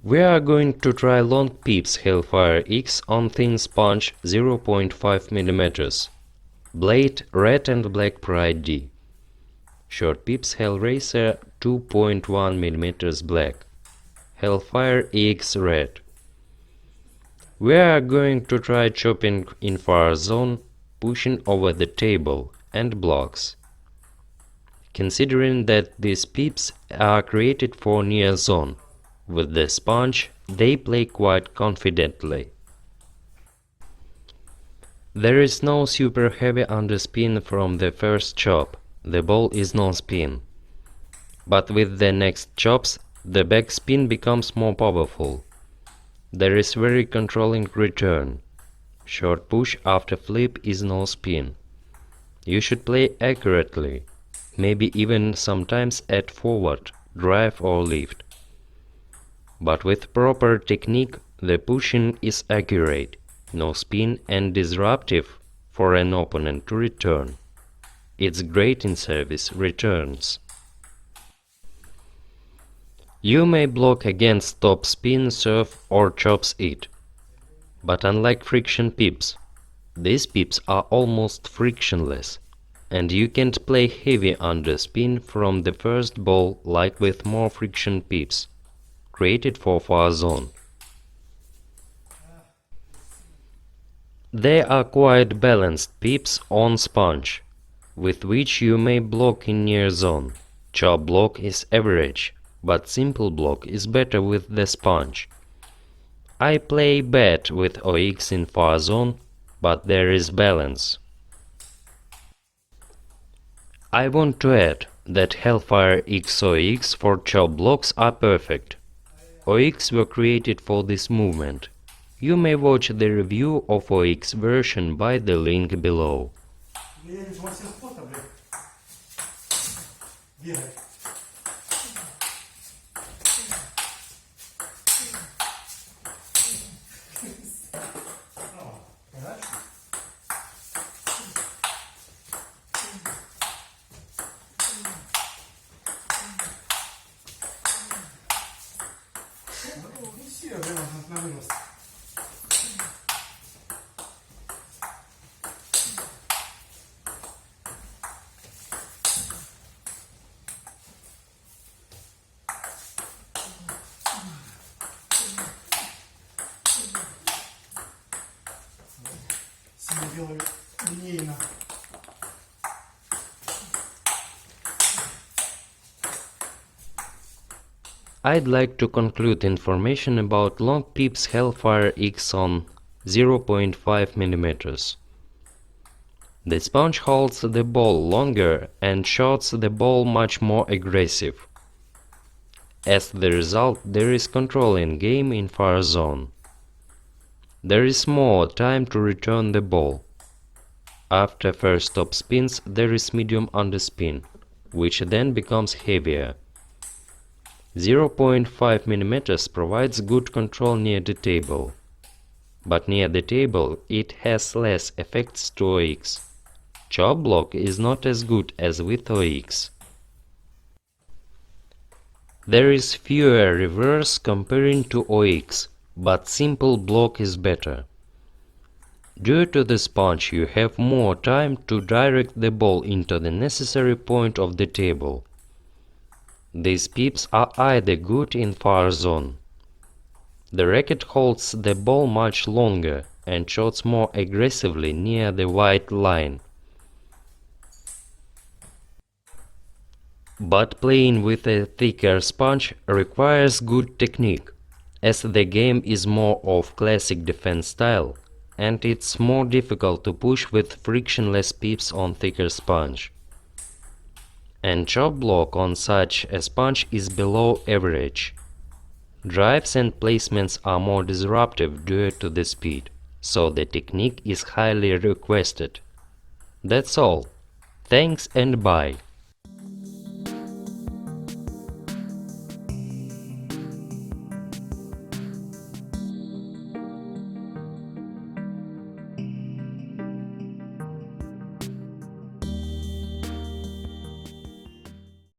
We are going to try long pips Hellfire X on thin sponge 0.5 mm. Blade red and black Pride D. Short pips Hellraiser 2.1 mm black. Hellfire X red. We are going to try chopping in far zone, pushing over the table and blocks. Considering that these pips are created for near zone, with the sponge they play quite confidently. There is no super heavy underspin from the first chop, the ball is non-spin. But with the next chops, the backspin becomes more powerful. There is very controlling return. Short push after flip is no spin. You should play accurately, maybe even sometimes at forward, drive or lift. But with proper technique, the pushing is accurate, no spin and disruptive for an opponent to return. It's great in service returns. You may block against top spin, serve or chops it. But unlike friction pips, these pips are almost frictionless, and you can't play heavy underspin from the first ball like with more friction pips, created for far zone. They are quite balanced pips on sponge, with which you may block in near zone. Chop block is average, but simple block is better with the sponge. I play bad with OX in far zone, but there is balance. I want to add that Hellfire X OX for chop blocks are perfect. OX were created for this movement. You may watch the review of OX version by the link below. Делаю линейно. I'd like to conclude information about long pips Hellfire X on 0.5 mm. The sponge holds the ball longer and shots the ball much more aggressive. As the result, there is control in game in far zone. There is more time to return the ball. After first top spins, there is medium underspin, which then becomes heavier. 0.5 mm provides good control near the table, but near the table it has less effects to OX. Chop block is not as good as with OX. There is fewer reverse comparing to OX, but simple block is better. Due to the sponge you have more time to direct the ball into the necessary point of the table. These pips are either good in far zone. The racket holds the ball much longer and shots more aggressively near the white line. But playing with a thicker sponge requires good technique, as the game is more of classic defense style, and it's more difficult to push with frictionless pips on thicker sponge. And chop block on such a sponge is below average. Drives and placements are more disruptive due to the speed, so the technique is highly requested. That's all. Thanks and bye.